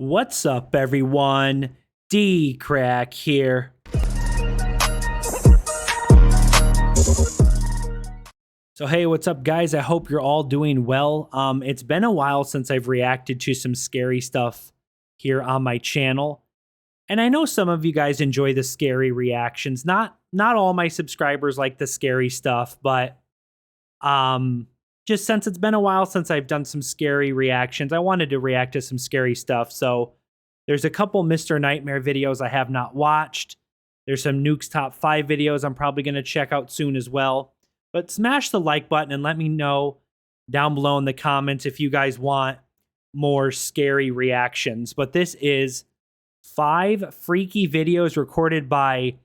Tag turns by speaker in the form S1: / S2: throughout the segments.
S1: What's up, everyone? DKRACK here. So hey, what's up, guys? I hope you're all doing well. It's been a while since I've reacted to some scary stuff here on my channel. And I know some of you guys enjoy the scary reactions. Not all my subscribers like the scary stuff, but just since it's been a while since I've done some scary reactions, I wanted to react to some scary stuff. So there's a couple Mr. Nightmare videos I have not watched. There's some Nuke's Top 5 videos I'm probably going to check out soon as well. But smash the like button and let me know down below in the comments if you guys want more scary reactions. But this is 5 freaky videos recorded by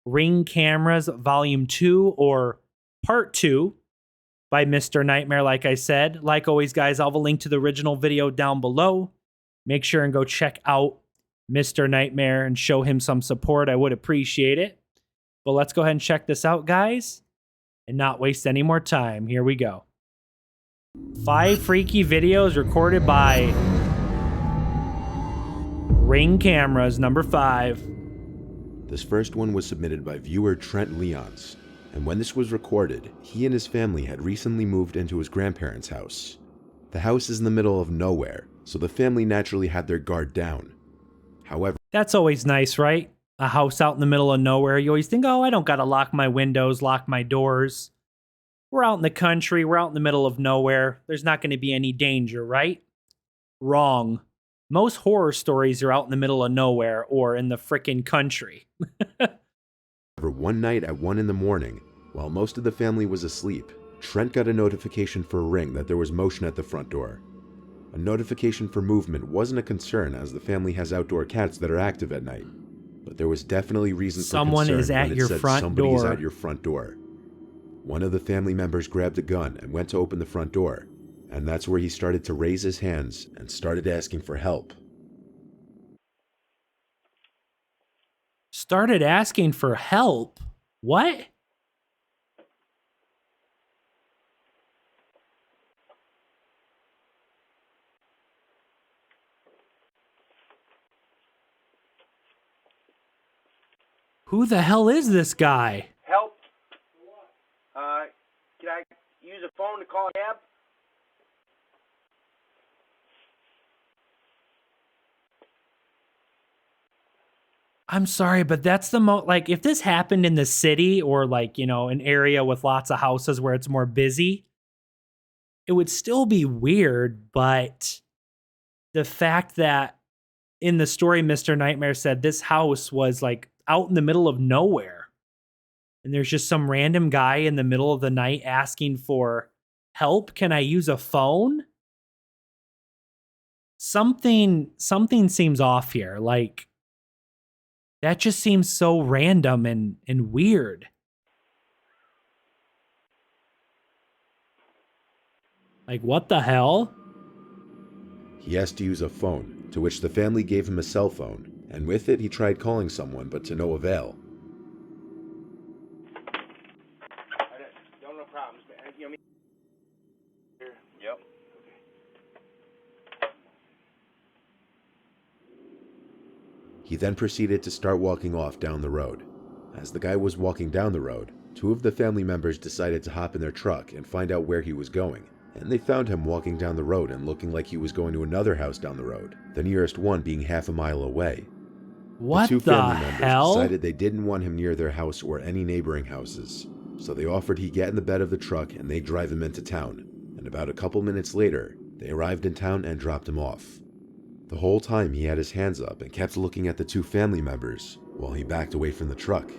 S1: Ring Cameras Volume 2 or Part 2. By Mr. Nightmare, like I said. Like always, guys, I'll have a link to the original video down below. Make sure and go check out Mr. Nightmare and show him some support. I would appreciate it. But let's go ahead and check this out, guys, and not waste any more time. Here we go. 5 freaky videos recorded by Ring Cameras, number 5.
S2: This first one was submitted by viewer Trent Leons. And when this was recorded, he and his family had recently moved into his grandparents' house. The house is in the middle of nowhere, so the family naturally had their guard down. However,
S1: that's always nice, right? A house out in the middle of nowhere. You always think, oh, I don't gotta lock my windows, lock my doors. We're out in the country, we're out in the middle of nowhere. There's not gonna be any danger, right? Wrong. Most horror stories are out in the middle of nowhere or in the frickin' country.
S2: one night at 1 in the morning, while most of the family was asleep, Trent got a notification for Ring that there was motion at the front door. A notification for movement wasn't a concern as the family has outdoor cats that are active at night, but there was definitely reason for concern when it said somebody's at your front door. One of the family members grabbed a gun and went to open the front door, and that's where he started to raise his hands and started asking for help.
S1: Started asking for help? What? Who the hell is this guy?
S3: Help. Can I use a phone to call a cab?
S1: I'm sorry, but that's the like, if this happened in the city or like, you know, an area with lots of houses where it's more busy, it would still be weird. But the fact that in the story, Mr. Nightmare said this house was like out in the middle of nowhere. And there's just some random guy in the middle of the night asking for help. Can I use a phone? Something seems off here. Like, that just seems so random and weird. Like, what the hell?
S2: He asked to use a phone, to which the family gave him a cell phone, and with it he tried calling someone, but to no avail.
S3: No problems, man. You know me? Yep.
S2: He then proceeded to start walking off down the road. As the guy was walking down the road, 2 of the family members decided to hop in their truck and find out where he was going. And they found him walking down the road and looking like he was going to another house down the road, the nearest one being half a mile away.
S1: What
S2: the 2 family members
S1: hell?
S2: decided they didn't want him near their house or any neighboring houses, so they offered he get in the bed of the truck and they drive him into town. And about a couple minutes later, they arrived in town and dropped him off. The whole time he had his hands up and kept looking at the 2 family members while he backed away from the truck.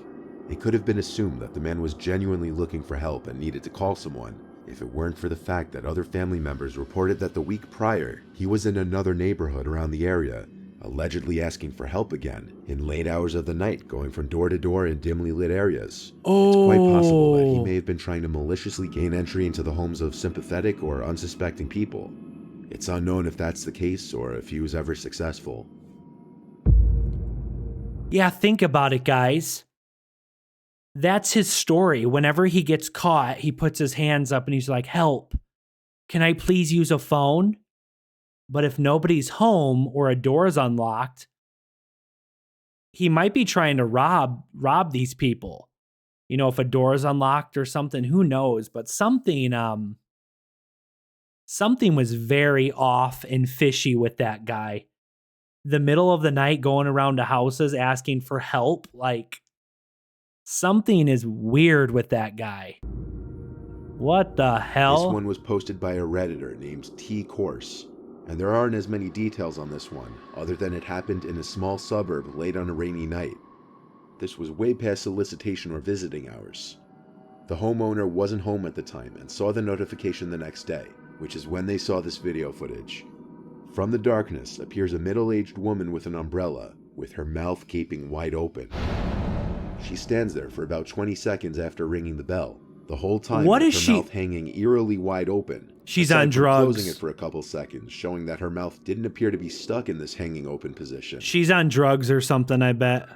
S2: It could have been assumed that the man was genuinely looking for help and needed to call someone, if it weren't for the fact that other family members reported that the week prior, he was in another neighborhood around the area, allegedly asking for help again, in late hours of the night, going from door to door in dimly lit areas. It's quite possible that he may have been trying to maliciously gain entry into the homes of sympathetic or unsuspecting people. It's unknown if that's the case or if he was ever successful.
S1: Yeah, think about it, guys. That's his story. Whenever he gets caught, he puts his hands up and he's like, help. Can I please use a phone? But if nobody's home or a door is unlocked, he might be trying to rob these people. You know, if a door is unlocked or something, who knows? But something was very off and fishy with that guy. The middle of the night going around to houses asking for help, like something is weird with that guy. What the hell?
S2: This one was posted by a Redditor named T Course, and there aren't as many details on this one, other than it happened in a small suburb late on a rainy night. This was way past solicitation or visiting hours. The homeowner wasn't home at the time and saw the notification the next day, which is when they saw this video footage. From the darkness appears a middle-aged woman with an umbrella, with her mouth gaping wide open. She stands there for about 20 seconds after ringing the bell, the whole time with her mouth hanging eerily wide open.
S1: She's on drugs.
S2: Closing it for a couple seconds, showing that her mouth didn't appear to be stuck in this hanging open position.
S1: She's on drugs or something, I bet.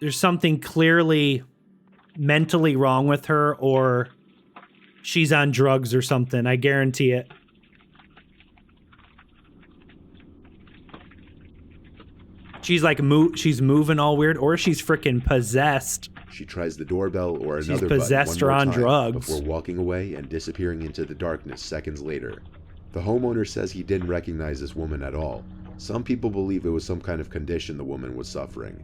S1: There's something clearly mentally wrong with her, or she's on drugs or something. I guarantee it. She's like she's moving all weird, or she's freaking possessed.
S2: She tries the doorbell or another
S1: she's possessed
S2: button
S1: or
S2: one
S1: on
S2: more time
S1: drugs
S2: before walking away and disappearing into the darkness seconds later. The homeowner says he didn't recognize this woman at all. Some people believe it was some kind of condition the woman was suffering.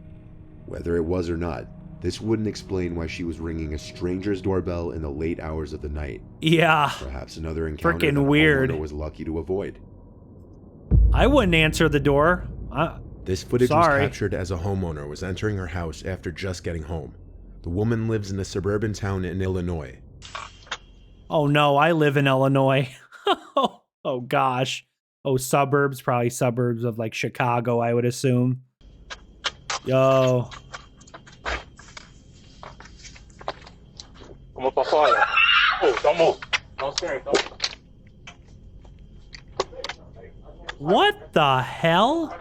S2: Whether it was or not, this wouldn't explain why she was ringing a stranger's doorbell in the late hours of the night.
S1: Yeah.
S2: Perhaps another encounter
S1: freaking
S2: that the
S1: weird.
S2: homeowner was lucky to avoid.
S1: I wouldn't answer the door.
S2: This footage was captured as a homeowner was entering her house after just getting home. The woman lives in a suburban town in Illinois.
S1: Oh no, I live in Illinois. Oh gosh. Oh, suburbs, probably suburbs of like Chicago, I would assume. Yo.
S3: Como pra fora. Oh, don't move. Don't scare.
S1: What the hell?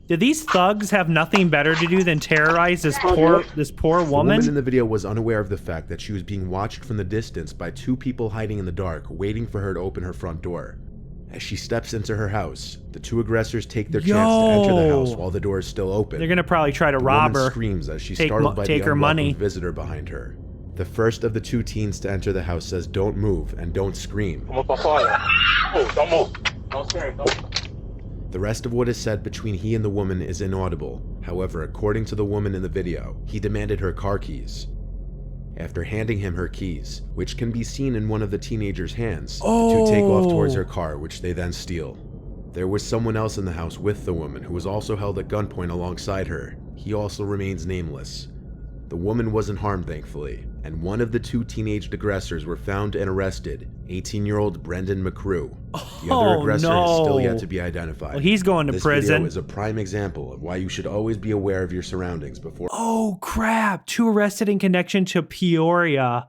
S1: Do these thugs have nothing better to do than terrorize this poor woman?
S2: The woman in the video was unaware of the fact that she was being watched from the distance by two people hiding in the dark, waiting for her to open her front door. As she steps into her house, the two aggressors take their chance to enter the house while the door is still open.
S1: They're gonna probably try to rob her.
S2: Screams as she's startled by the unwelcome visitor behind her. The first of the two teens to enter the house says, "Don't move and don't scream."
S3: Como pra fora. Oh, don't move. Don't scare.
S2: The rest of what is said between he and the woman is inaudible. However, according to the woman in the video, he demanded her car keys. After handing him her keys, which can be seen in one of the teenager's hands, the two take off towards her car, which they then steal. There was someone else in the house with the woman who was also held at gunpoint alongside her. He also remains nameless. The woman wasn't harmed, thankfully, and one of the two teenage aggressors were found and arrested, 18-year-old Brendan McCrew. The other aggressor is still yet to be identified.
S1: Well, he's going to prison.
S2: This video is a prime example of why you should always be aware of your surroundings before...
S1: Oh, crap. Two arrested in connection to Peoria.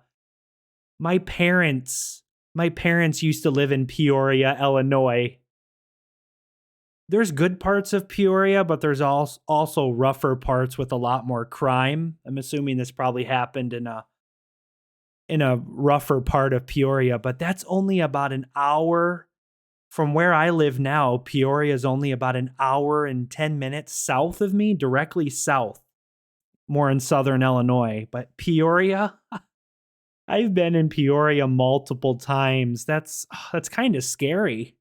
S1: My parents used to live in Peoria, Illinois. There's good parts of Peoria, but there's also rougher parts with a lot more crime. I'm assuming this probably happened in a rougher part of Peoria, but that's only about an hour from where I live now. Peoria is only about an hour and 10 minutes south of me, directly south, more in southern Illinois. But Peoria, I've been in Peoria multiple times. That's kind of scary.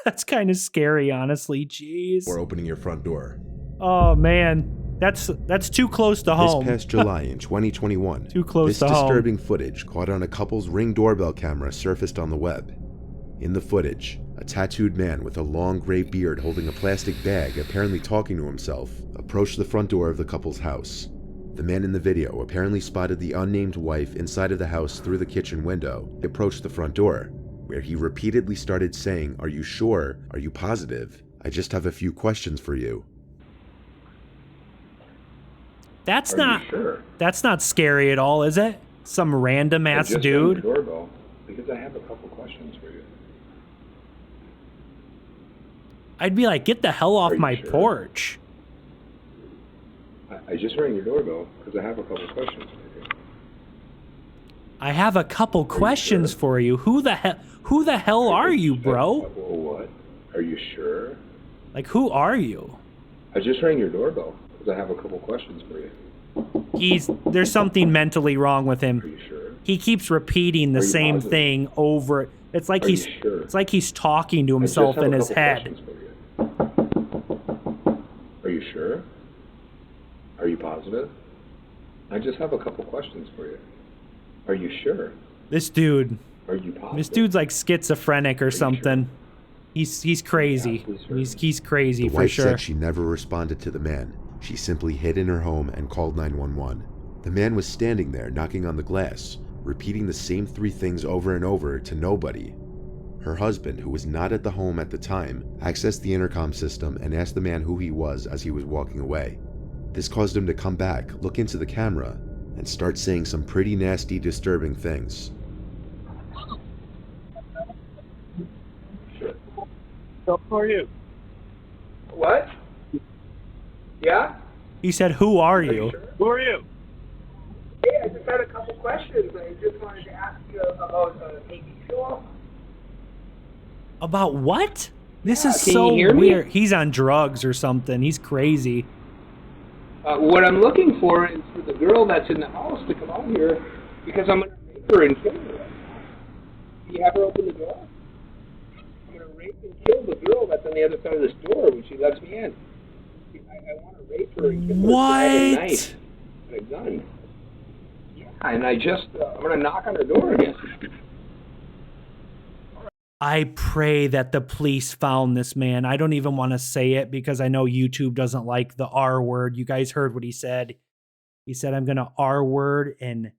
S1: That's kind of scary, honestly. Jeez.
S2: Or opening your front door.
S1: Oh man, that's too close to home.
S2: This past July in 2021,
S1: too close to home.
S2: This disturbing footage caught on a couple's Ring doorbell camera surfaced on the web. In the footage, a tattooed man with a long gray beard holding a plastic bag, apparently talking to himself, approached the front door of the couple's house. The man in the video apparently spotted the unnamed wife inside of the house through the kitchen window. He approached the front door, where he repeatedly started saying, "Are you sure? Are you positive? I just have a few questions for you."
S1: That's not scary at all, is it? Some random ass dude.
S4: Doorbell because I have a couple questions for you.
S1: I'd be like, get the hell off my porch.
S4: I just rang your doorbell because I have a couple questions for you.
S1: I have a couple questions for you. Who the hell are you, bro?
S4: What? Are you sure?
S1: Like, who are you?
S4: I just rang your doorbell because I have a couple questions for you.
S1: There's something mentally wrong with him.
S4: Are you sure?
S1: He keeps repeating the same
S4: positive?
S1: thing over. It's like
S4: Are you sure?
S1: It's like he's talking to
S4: I just
S1: himself
S4: have
S1: in
S4: a
S1: his
S4: couple
S1: head.
S4: questions for you. Are you sure? Are you positive? I just have a couple questions for you. Are you sure?
S1: This dude.
S4: Are you positive?
S1: This dude's like schizophrenic or something. He's crazy. He's crazy
S2: The
S1: for
S2: wife
S1: sure.
S2: said she never responded to the man. She simply hid in her home and called 911. The man was standing there knocking on the glass, repeating the same 3 things over and over to nobody. Her husband, who was not at the home at the time, accessed the intercom system and asked the man who he was as he was walking away. This caused him to come back, look into the camera, and start saying some pretty nasty, disturbing things.
S3: So who are you? What? Yeah?
S1: He said, "Who are you?"
S3: Sure? Who are you?
S5: Hey, I just had a couple questions. I just wanted to ask you about AV fuel.
S1: About what? This is
S5: can
S1: so
S5: you hear me?
S1: weird. He's on drugs or something. He's crazy.
S5: What I'm looking for is for the girl that's in the house to come out here because I'm going to rape her and kill her. Do you have her open the door? I'm going to rape and kill the girl that's on the other side of this door when she lets me in. I want to rape her and kill her.
S1: What?
S5: I have a knife and a gun. Yeah, and I'm going to knock on her door again.
S1: I pray that the police found this man. I don't even want to say it because I know YouTube doesn't like the R word. You guys heard what he said. He said, "I'm going to R word and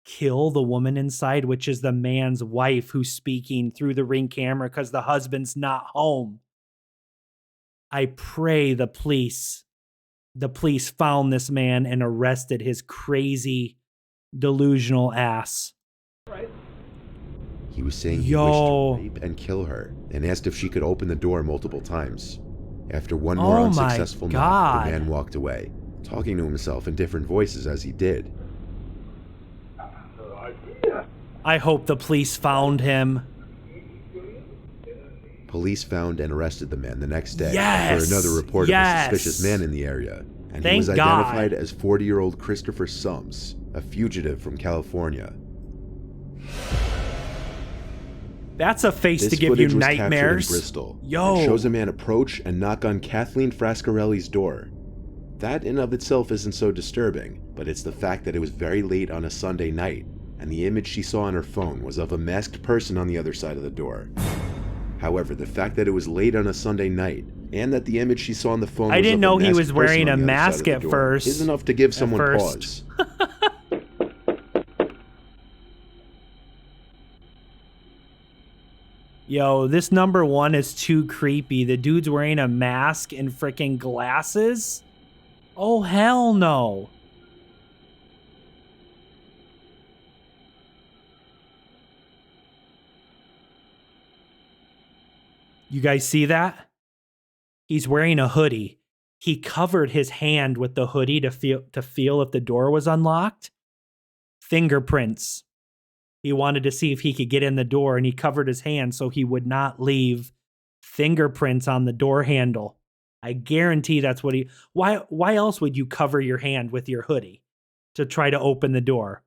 S1: kill the woman inside," which is the man's wife who's speaking through the Ring camera because the husband's not home. I pray the police found this man and arrested his crazy, delusional ass.
S5: Right.
S2: He was saying he wished to rape and kill her, and asked if she could open the door multiple times. After one more unsuccessful knock, the man walked away, talking to himself in different voices as he did.
S1: I hope the police found him.
S2: Police found and arrested the man the next day
S1: Yes!
S2: for another report of a suspicious man in the area, and he was
S1: Thank God.
S2: identified as 40-year-old Christopher Sums, a fugitive from California.
S1: That's a face
S2: This
S1: to give you
S2: footage was captured in
S1: nightmares.
S2: Bristol.
S1: Yo.
S2: It shows a man approach and knock on Kathleen Frascarelli's door. That in of itself isn't so disturbing, but it's the fact that it was very late on a Sunday night, and the image she saw on her phone was of a masked person on the other side of the door. However, the fact that it was late on a Sunday night, and that the image she saw on the phone
S1: I
S2: was
S1: didn't
S2: of
S1: know
S2: a
S1: he
S2: masked
S1: was wearing
S2: person on
S1: a
S2: the other side
S1: mask
S2: of the
S1: at
S2: door
S1: first.
S2: is enough to give someone
S1: first.
S2: pause.
S1: Yo, this number 1 is too creepy. The dude's wearing a mask and freaking glasses? Oh, hell no. You guys see that? He's wearing a hoodie. He covered his hand with the hoodie to feel if the door was unlocked. Fingerprints. He wanted to see if he could get in the door, and he covered his hand so he would not leave fingerprints on the door handle. I guarantee that's what he... Why else would you cover your hand with your hoodie? To try to open the door.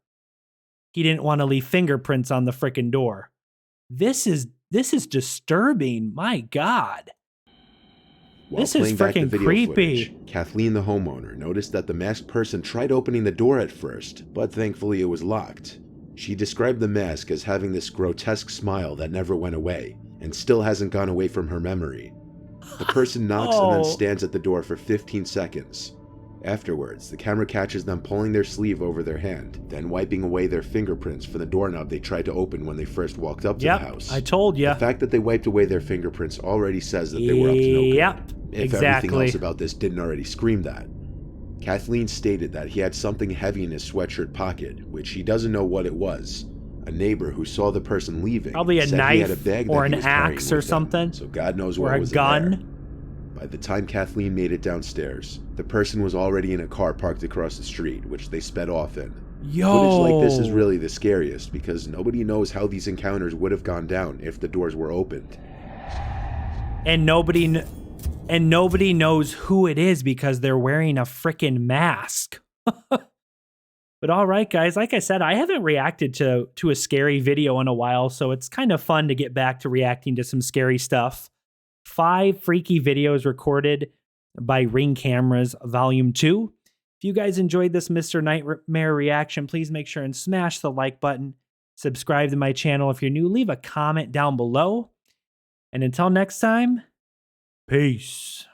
S1: He didn't want to leave fingerprints on the frickin' door. This is disturbing. My God.
S2: While
S1: This is
S2: playing back the
S1: freaking
S2: video
S1: creepy.
S2: footage, Kathleen, the homeowner, noticed that the masked person tried opening the door at first, but thankfully it was locked. She described the mask as having this grotesque smile that never went away, and still hasn't gone away from her memory. The person knocks and then stands at the door for 15 seconds. Afterwards, the camera catches them pulling their sleeve over their hand, then wiping away their fingerprints from the doorknob they tried to open when they first walked up to the house.
S1: I told you.
S2: The fact that they wiped away their fingerprints already says that they were up to no good.
S1: Yep,
S2: If
S1: exactly.
S2: everything else about this didn't already scream that. Kathleen stated that he had something heavy in his sweatshirt pocket, which he doesn't know what it was. A neighbor who saw the person leaving
S1: Probably a
S2: said he had a
S1: knife
S2: bag
S1: or
S2: that
S1: an
S2: he was carrying
S1: axe or
S2: with him,
S1: something.
S2: so God knows
S1: Or
S2: what
S1: a
S2: was
S1: gun.
S2: in there. By the time Kathleen made it downstairs, the person was already in a car parked across the street, which they sped off in.
S1: Yo.
S2: Footage like this is really the scariest because nobody knows how these encounters would have gone down if the doors were opened.
S1: And nobody knows who it is because they're wearing a freaking mask. But all right, guys, like I said, I haven't reacted to a scary video in a while, so it's kind of fun to get back to reacting to some scary stuff. 5 freaky videos recorded by Ring Cameras Volume 2. If you guys enjoyed this Mr. Nightmare reaction, please make sure and smash the like button. Subscribe to my channel if you're new. Leave a comment down below. And until next time, peace.